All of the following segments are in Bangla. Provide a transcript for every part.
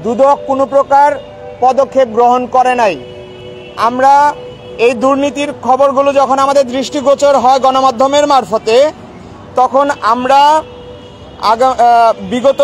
দুদক কোনো প্রকার পদক্ষেপ গ্রহণ করে নাই। আমরা এই দুর্নীতির খবরগুলো যখন আমাদের দৃষ্টিগোচর হয় গণমাধ্যমের মারফতে, তখন আমরা বিগত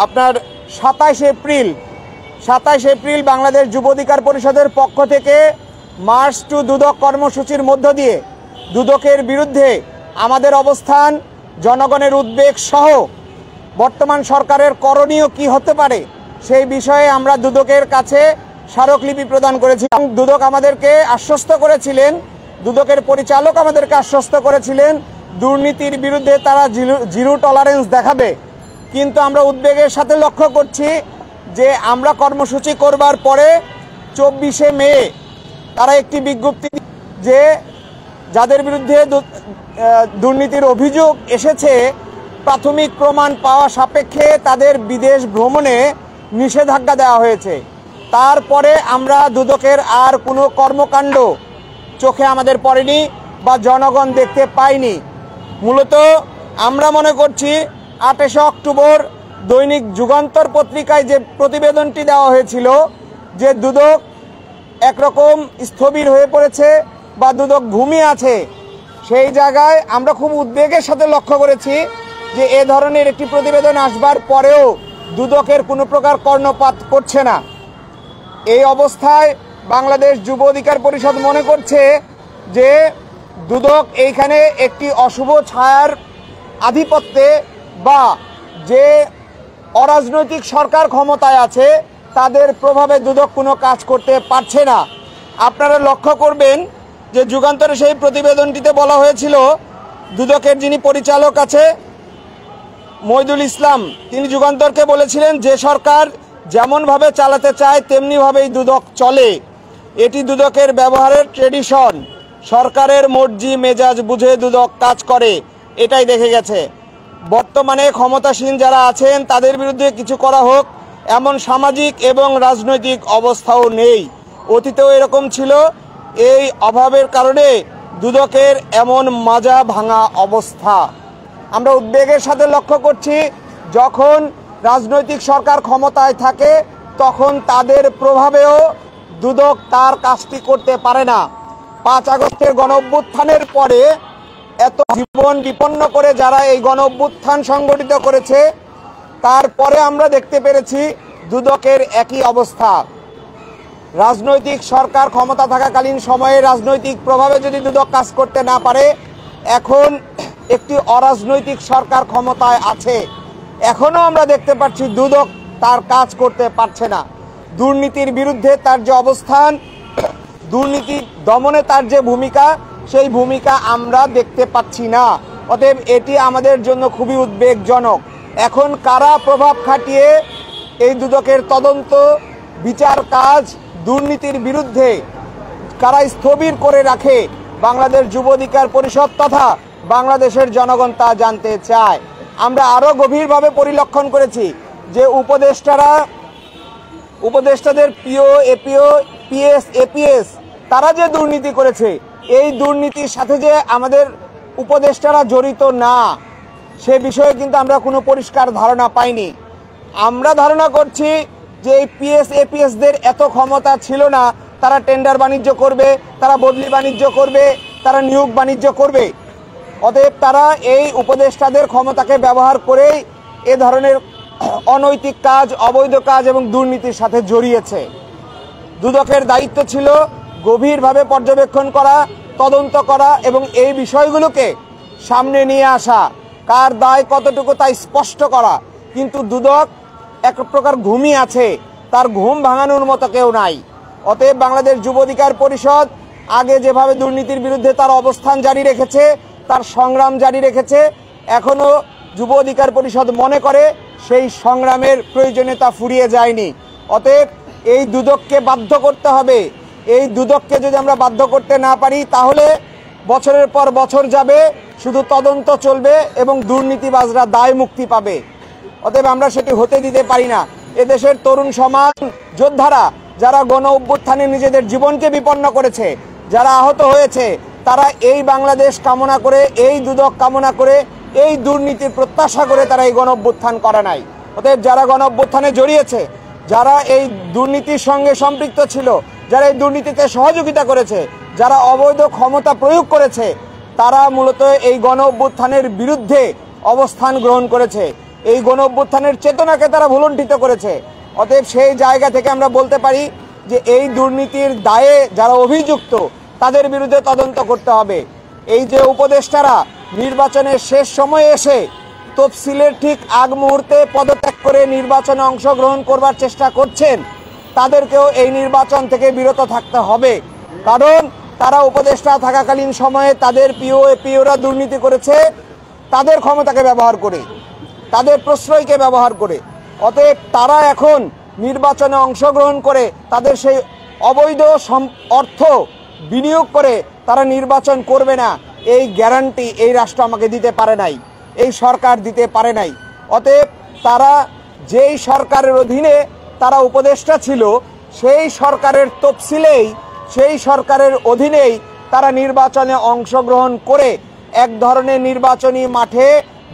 আপনার 27 এপ্রিল বাংলাদেশ যুব অধিকার পরিষদের পক্ষ থেকে মার্চ টু দুদক কর্মসূচির মধ্য দিয়ে দুদকের বিরুদ্ধে আমাদের অবস্থান, জনগণের উদ্বেগ সহ বর্তমান সরকারের করণীয় কি হতে পারে সেই বিষয়ে আমরা দুদকের কাছে স্মারকলিপি প্রদান করেছি। দুদক আমাদেরকে আশ্বস্ত করেছিলেন, দুদকের পরিচালক আমাদেরকে আশ্বস্ত করেছিলেন দুর্নীতির বিরুদ্ধে তারা জিরো টলারেন্স দেখাবে। কিন্তু আমরা উদ্বেগের সাথে লক্ষ্য করছি যে আমরা কর্মসূচি করবার পরে 24শে মে তারা একটি বিজ্ঞপ্তি যে যাদের বিরুদ্ধে দুর্নীতির অভিযোগ এসেছে প্রাথমিক প্রমাণ পাওয়া সাপেক্ষে তাদের বিদেশ ভ্রমণে নিষেধাজ্ঞা দেওয়া হয়েছে। তারপরে আমরা দুদকের আর কোনো কর্মকাণ্ড চোখে আমাদের পড়েনি বা জনগণ দেখতে পাইনি। মূলত আমরা মনে করছি 28 অক্টোবর দৈনিক যুগান্তর পত্রিকায় যে প্রতিবেদনটি দেওয়া হয়েছিল যে দুদক একরকম স্থবির হয়ে পড়েছে বা দুদক ঘুমিয়ে আছে, সেই জায়গায় আমরা খুব উদ্বেগের সাথে লক্ষ্য করেছি যে এ ধরনের একটি প্রতিবেদন আসবার পরেও দুদকের কোনো প্রকার কর্ণপাত করছে না। এই অবস্থায় বাংলাদেশ যুব অধিকার পরিষদ মনে করছে যে দুদক এইখানে একটি অশুভ ছায়ার আধিপত্যে বা যে অরাজনৈতিক সরকার ক্ষমতায় আছে তাদের প্রভাবে দুদক কোনো কাজ করতে পারছে না। আপনারা লক্ষ্য করবেন যে যুগান্তরে সেই প্রতিবেদনটিতে বলা হয়েছিল দুদকের যিনি পরিচালক আছে মইদুল ইসলাম, তিনি যুগান্তরকে বলেছিলেন যে সরকার যেমনভাবে চালাতে চায় তেমনিভাবেই দুদক চলে, এটি দুদকের ব্যবহারের ট্রেডিশন, সরকারের মর্জি মেজাজ বুঝে দুদক কাজ করে, এটাই দেখে গেছে। বর্তমানে ক্ষমতাসীন যারা আছেন তাদের বিরুদ্ধে কিছু করা হোক এমন সামাজিক এবং রাজনৈতিক অবস্থাও নেই। অতীতেও এরকম ছিল। এই অভাবের কারণে দুদকের এমন মাজা ভাঙা অবস্থা। আমরা উদ্বেগের সাথে লক্ষ্য করছি যখন রাজনৈতিক সরকার ক্ষমতায় থাকে তখন তাদের প্রভাবেও দুদক তার কাজটি করতে পারে না। 5 আগস্টের গণঅভ্যুত্থানের পরে এত জীবন বিপন্ন করে যারা এই গণঅভ্যুত্থান সংগঠিত করেছে, তারপরে আমরা দেখতে পেরেছি দুদকের একই অবস্থা। রাজনৈতিক সরকার ক্ষমতা থাকাকালীন সময়ে রাজনৈতিক প্রভাবে যদি দুদক কাজ করতে না পারে, এখন একটি অরাজনৈতিক সরকার ক্ষমতায় আছে, এখনো আমরা দেখতে পাচ্ছি দুদক তার কাজ করতে পারছে না। দুর্নীতির বিরুদ্ধে তার যে অবস্থান, দুর্নীতি দমনে তার যে ভূমিকা, সেই ভূমিকা আমরা দেখতে পাচ্ছি না। অতএব এটি আমাদের জন্য খুবই উদ্বেগজনক। এখন কারা প্রভাব খাটিয়ে এই দুদকের তদন্ত বিচার কাজ দুর্নীতির বিরুদ্ধে কারা স্থবির করে রাখে বাংলাদেশ যুব অধিকার পরিষদ তথা বাংলাদেশের জনগণ তা জানতে চায়। আমরা আরো গভীরভাবে পরিলক্ষণ করেছি যে উপদেষ্টাদের পিও, এপিও, পিএস, এপিএস তারা যে দুর্নীতি করেছে, এই দুর্নীতির সাথে যে আমাদের উপদেষ্টারা জড়িত না সে বিষয়ে কিন্তু আমরা কোনো পরিষ্কার ধারণা পাইনি। আমরা ধারণা করছি যে এই পিএস, এপিএসদের এত ক্ষমতা ছিল না তারা টেন্ডার বাণিজ্য করবে, তারা বদলি বাণিজ্য করবে, তারা নিয়োগ বাণিজ্য করবে। অতএব তারা এই উপদেষ্টাদের ক্ষমতাকে ব্যবহার করেই এ ধরনের অনৈতিক কাজ, অবৈধ কাজ এবং দুর্নীতির সাথে জড়িয়েছে। দুদকের দায়িত্ব ছিল গভীরভাবে পর্যবেক্ষণ করা, তদন্ত করা এবং এই বিষয়গুলোকে সামনে নিয়ে আসা, কার দায় কতটুকু তা স্পষ্ট করা। কিন্তু দুদক এক প্রকার ঘুমিয়ে আছে, তার ঘুম ভাঙানোর মতো কেউ নাই। অতএব বাংলাদেশ যুব অধিকার পরিষদ আগে যেভাবে দুর্নীতির বিরুদ্ধে তার অবস্থান জারি রেখেছে, তার সংগ্রাম জারি রেখেছে, এখনো যুব অধিকার পরিষদ মনে করে সেই সংগ্রামের প্রয়োজনীয়তা ফুরিয়ে যায়নি। অতএব এই দুদককে বাধ্য করতে হবে। এই দুদককে যদি আমরা বাধ্য করতে না পারি তাহলে বছরের পর বছর যাবে, শুধু তদন্ত চলবে এবং দুর্নীতিবাজরা দায় মুক্তি পাবে। অতএব আমরা সেটি হতে দিতে পারি না। এদেশের তরুণ সমাজ যোদ্ধারা যারা গণ অভ্যুত্থানে নিজেদের জীবনকে বিপন্ন করেছে, যারা আহত হয়েছে, তারা এই বাংলাদেশ কামনা করে, এই দুদক কামনা করে, এই দুর্নীতির প্রত্যাশা করে তারা এই গণ অভ্যুত্থান করে নাই। অতএব যারা গণ অভ্যুত্থানে জড়িয়েছে যারা এই দুর্নীতির সঙ্গে সম্পৃক্ত ছিল, যারা এই দুর্নীতিতে সহযোগিতা করেছে, যারা অবৈধ ক্ষমতা প্রয়োগ করেছে, তারা মূলত এই গণ অভ্যুত্থানের বিরুদ্ধে অবস্থান গ্রহণ করেছে। এই গণ অভ্যুত্থানের চেতনাকে তারা ভুলুণ্ঠিত করেছে। অতএব সেই জায়গা থেকে আমরা বলতে পারি যে এই দুর্নীতির দায়ে যারা অভিযুক্ত তাদের বিরুদ্ধে তদন্ত করতে হবে। এই যে উপদেষ্টারা নির্বাচনের শেষ সময়ে এসে তফসিলের ঠিক আগ মুহূর্তে পদত্যাগ করে নির্বাচনে অংশগ্রহণ করবার চেষ্টা করছেন, তাদেরকেও এই নির্বাচন থেকে বিরত থাকতে হবে। কারণ তারা উপদেষ্টা থাকাকালীন সময়ে তাদের পিওরা দুর্নীতি করেছে, তাদের ক্ষমতাকে ব্যবহার করে, তাদের প্রশ্রয়কে ব্যবহার করে। অতএব তারা এখন নির্বাচনে অংশগ্রহণ করে তাদের সেই অবৈধ অর্থ বিনিয়োগ করে তারা নির্বাচন করবে না, এই গ্যারান্টি এই রাষ্ট্র আমাকে দিতে পারে নাই, এই সরকার দিতে পারে নাই। অতএব তারা যেই সরকারের অধীনে তারা উপদেষ্টা ছিল, সেই সরকারের তফসিলেই, সেই সরকারের অধীনেই তারা নির্বাচনে অংশগ্রহণ করে এক ধরনের নির্বাচনী মাঠে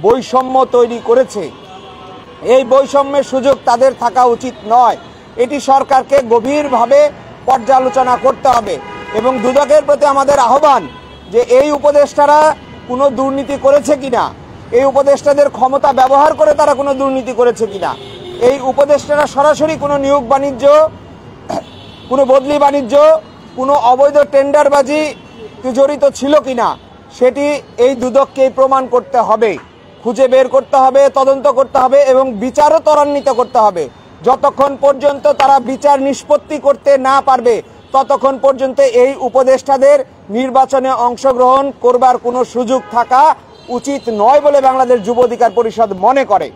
বৈষম্য তৈরি করেছে। এই বৈষম্যের সুযোগ তাদের থাকা উচিত নয়। এটি সরকারকে গভীরভাবে পর্যালোচনা করতে হবে। এবং দুদকের প্রতি আমাদের আহ্বান যে এই উপদেষ্টারা কোনো দুর্নীতি করেছে কিনা, এই উপদেষ্টাদের ক্ষমতা ব্যবহার করে তারা কোনো দুর্নীতি করেছে কিনা, এই উপদেষ্টারা সরাসরি কোনো নিয়োগ বাণিজ্য, কোনো বদলি বাণিজ্য, কোনো অবৈধ টেন্ডারবাজি জড়িত ছিল কিনা, সেটি এই দুদককেই প্রমাণ করতে হবে, খুঁজে বের করতে হবে, তদন্ত করতে হবে এবং বিচারও ত্বরান্বিত করতে হবে। যতক্ষণ পর্যন্ত তারা বিচার নিষ্পত্তি করতে না পারবে, ততক্ষণ পর্যন্ত এই উপদেষ্টাদের নির্বাচনে অংশগ্রহণ করবার কোনো সুযোগ থাকা উচিত নয় বলে বাংলাদেশ যুব অধিকার পরিষদ মনে করে।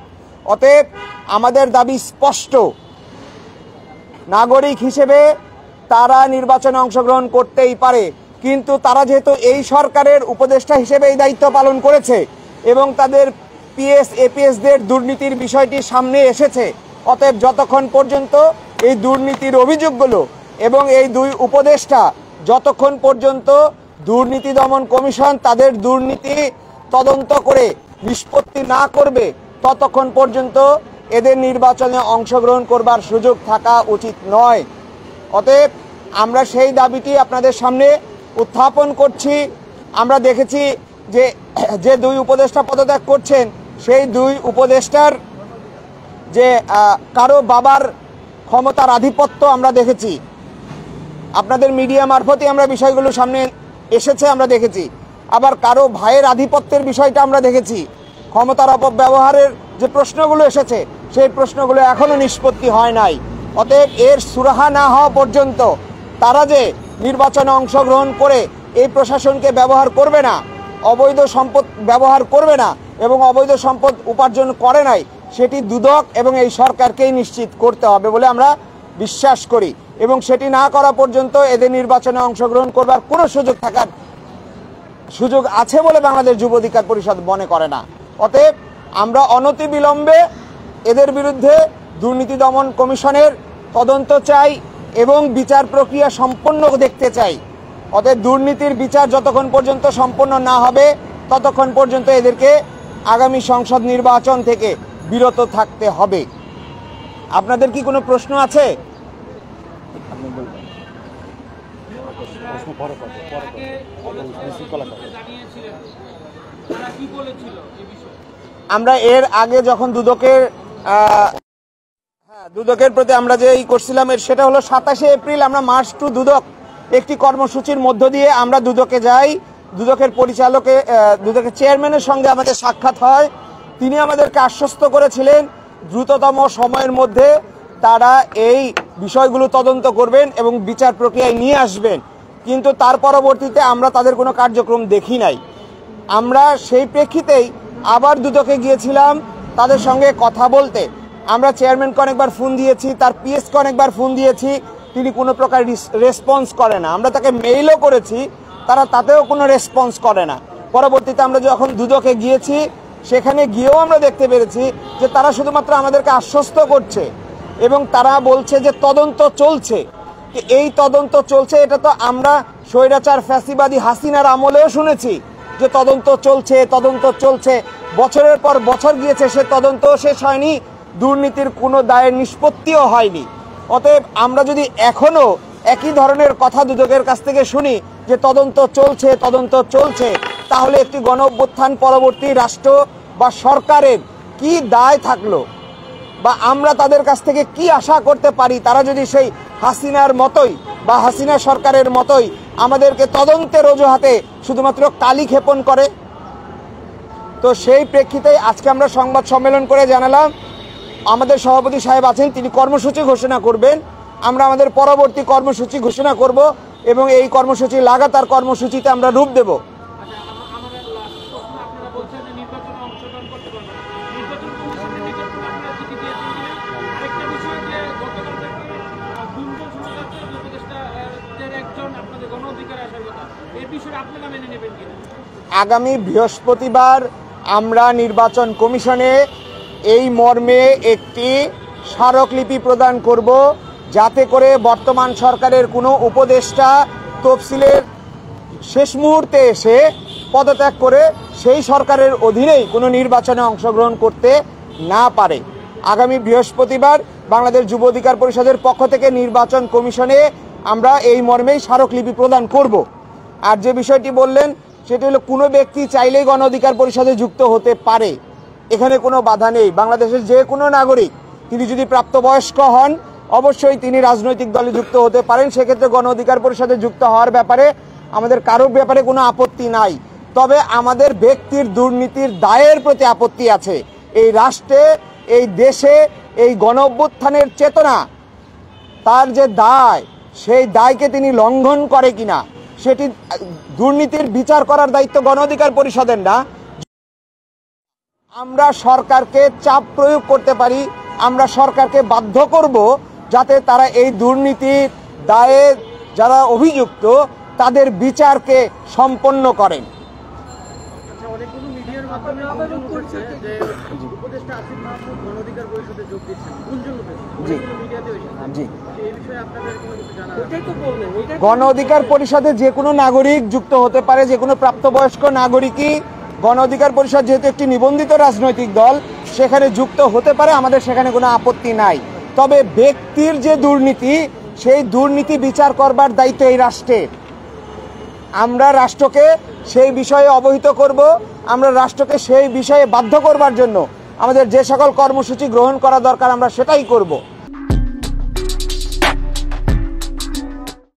অতএব আমাদের দাবি স্পষ্ট, নাগরিক হিসেবে তারা নির্বাচনে অংশগ্রহণ করতেই পারে, কিন্তু তারা যেহেতু এই সরকারের উপদেষ্টা হিসেবে এই দায়িত্ব পালন করেছে এবং তাদের এপিএসদের দুর্নীতির বিষয়টি সামনে এসেছে, অতএব যতক্ষণ পর্যন্ত এই দুর্নীতির অভিযোগগুলো এবং এই দুই উপদেষ্টা যতক্ষণ পর্যন্ত দুর্নীতি দমন কমিশন তাদের দুর্নীতি তদন্ত করে নিষ্পত্তি না করবে, ততক্ষণ পর্যন্ত এদের নির্বাচনে অংশগ্রহণ করবার সুযোগ থাকা উচিত নয়। অতএব আমরা সেই দাবিটি আপনাদের সামনে উত্থাপন করছি। আমরা দেখেছি যে দুই উপদেষ্টা পদত্যাগ করছেন, সেই দুই উপদেষ্টার যে কারো বাবার ক্ষমতার আধিপত্য আমরা দেখেছি, আপনাদের মিডিয়া মারফতে আমরা বিষয়গুলো সামনে এসেছে, আমরা দেখেছি। আবার কারো ভাইয়ের আধিপত্যের বিষয়টা আমরা দেখেছি। ক্ষমতার অপব্যবহারের যে প্রশ্নগুলো এসেছে, সেই প্রশ্নগুলো এখনো নিষ্পত্তি হয় নাই। অতএব এর সুরাহা না হওয়া পর্যন্ত তারা যে নির্বাচনে অংশগ্রহণ করে এই প্রশাসনকে ব্যবহার করবে না, অবৈধ সম্পদ ব্যবহার করবে না এবং অবৈধ সম্পদ উপার্জন করে নাই, সেটি দুদক এবং এই সরকারকেই নিশ্চিত করতে হবে বলে আমরা বিশ্বাস করি। এবং সেটি না করা পর্যন্ত এদের নির্বাচনে অংশগ্রহণ করবার কোনো সুযোগ আছে বলে বাংলাদেশ যুব অধিকার পরিষদ মনে করে না। অতএব আমরা অনতিবিলম্বে এদের বিরুদ্ধে দুর্নীতি দমন কমিশনের তদন্ত চাই এবং বিচার প্রক্রিয়া সম্পন্ন দেখতে চাই। অতএব দুর্নীতির বিচার যতক্ষণ পর্যন্ত সম্পন্ন না হবে, ততক্ষণ পর্যন্ত এদেরকে আগামী সংসদ নির্বাচন থেকে বিরত থাকতে হবে। আপনাদের কি কোনো প্রশ্ন আছে? আমরা এর আগে যখন দুদকের প্রতি আমরা যে করছিলাম, সেটা হলো 27শে এপ্রিল আমরা মার্চ টু দুদক একটি কর্মসূচির মধ্য দিয়ে আমরা দুদকে যাই। দুদকের দুদকের চেয়ারম্যানের সঙ্গে আমাদের সাক্ষাৎ হয়। তিনি আমাদেরকে আশ্বস্ত করেছিলেন দ্রুততম সময়ের মধ্যে তারা এই বিষয়গুলো তদন্ত করবেন এবং বিচার প্রক্রিয়ায় নিয়ে আসবেন। কিন্তু তার পরবর্তীতে আমরা তাদের কোনো কার্যক্রম দেখি নাই। আমরা সেই প্রেক্ষিতেই আবার দুদকে গিয়েছিলাম তাদের সঙ্গে কথা বলতে। আমরা চেয়ারম্যানকে অনেকবার ফোন দিয়েছি, তার পিএসকে অনেকবার ফোন দিয়েছি, তিনি কোনো প্রকার রেসপন্স করে না। আমরা তাকে মেইলও করেছি, তারা তাতেও কোনো রেসপন্স করে না। পরবর্তীতে আমরা যখন দুদকে গিয়েছি, সেখানে গিয়েও আমরা দেখতে পেরেছি যে তারা শুধুমাত্র আমাদেরকে আশ্বস্ত করছে এবং তারা বলছে যে তদন্ত চলছে। এই তদন্ত চলছে, এটা তো আমরা স্বৈরাচার ফ্যাসিবাদী হাসিনার আমলেও শুনেছি যে তদন্ত চলছে। বছরের পর বছর গিয়েছে, সে তদন্ত শেষ হয়নি। দুর্নীতির কোনো দায়ের নিষ্পত্তিও হয়নি। অতএব আমরা যদি এখনো একই ধরনের কথা দুদকের কাছ থেকে শুনি যে তদন্ত চলছে, তাহলে একটি গণ অভ্যুত্থান পরবর্তী রাষ্ট্র বা সরকারের কি দায় থাকলো, বা আমরা তাদের কাছ থেকে কি আশা করতে পারি? তারা যদি সেই হাসিনার মতোই বা হাসিনা সরকারের মতোই আমাদেরকে তদন্তের অজুহাতে শুধুমাত্র কালি ক্ষেপণ করে। তো সেই প্রেক্ষিতে আজকে আমরা সংবাদ সম্মেলন করে জানালাম আমাদের সভাপতি সাহেব আছেন, তিনি কর্মসূচি ঘোষণা করবেন, আমরা আমাদের পরবর্তী কর্মসূচি ঘোষণা করব এবং এই কর্মসূচি লাগাতার কর্মসূচিতে আমরা রূপ দেব। আগামী বৃহস্পতিবার আমরা নির্বাচন কমিশনে এই মর্মে একটি স্মারকলিপি প্রদান করব, যাতে করে বর্তমান সরকারের কোনো উপদেষ্টা তফসিলের শেষ মুহূর্তে এসে পদত্যাগ করে সেই সরকারের অধীনেই কোনো নির্বাচনে অংশগ্রহণ করতে না পারে। আগামী বৃহস্পতিবার বাংলাদেশ যুব অধিকার পরিষদের পক্ষ থেকে নির্বাচন কমিশনে আমরা এই মর্মেই স্মারকলিপি প্রদান করব। আর যে বিষয়টি বললেন সেটি হলো কোনো ব্যক্তি চাইলেই গণ অধিকার পরিষদে যুক্ত হতে পারে, এখানে কোনো বাধা নেই। বাংলাদেশের যে কোনো নাগরিক তিনি যদি প্রাপ্তবয়স্ক হন অবশ্যই তিনি রাজনৈতিক দলে যুক্ত হতে পারেন, সেক্ষেত্রে গণ অধিকার পরিষদে যুক্ত হওয়ার ব্যাপারে আমাদের কারোর ব্যাপারে কোনো আপত্তি নাই। তবে আমাদের ব্যক্তির দুর্নীতির দায়ের প্রতি আপত্তি আছে। এই রাষ্ট্রে, এই দেশে এই গণ অভ্যুত্থানের চেতনা, তার যে দায়, সেই দায়কে তিনি লঙ্ঘন করে কিনা, সেটি দুর্নীতির বিচার করার দায়িত্ব গণ অধিকার পরিষদের না। আমরা সরকারকে চাপ প্রয়োগ করতে পারি, আমরা সরকারকে বাধ্য করব যাতে তারা এই দুর্নীতির দায়ে যারা অভিযুক্ত তাদের বিচারকে সম্পন্ন করেন। গণ অধিকার পরিষদে যে কোনো নাগরিক যুক্ত হতে পারে, যে কোনো প্রাপ্তবয়স্ক নাগরিকই গণ অধিকার পরিষদ যেহেতু একটি নিবন্ধিত রাজনৈতিক দল সেখানে যুক্ত হতে পারে, আমাদের সেখানে কোনো আপত্তি নাই। তবে ব্যক্তির যে দুর্নীতি, সেই দুর্নীতি বিচার করবার দায়িত্ব এই রাষ্ট্রের। আমরা রাষ্ট্রকে সেই বিষয়ে অবহিত করব, আমরা রাষ্ট্রকে সেই বিষয়ে বাধ্য করবার জন্য আমাদের যে সকল কর্মসূচি গ্রহণ করা দরকার আমরা সেটাই করব।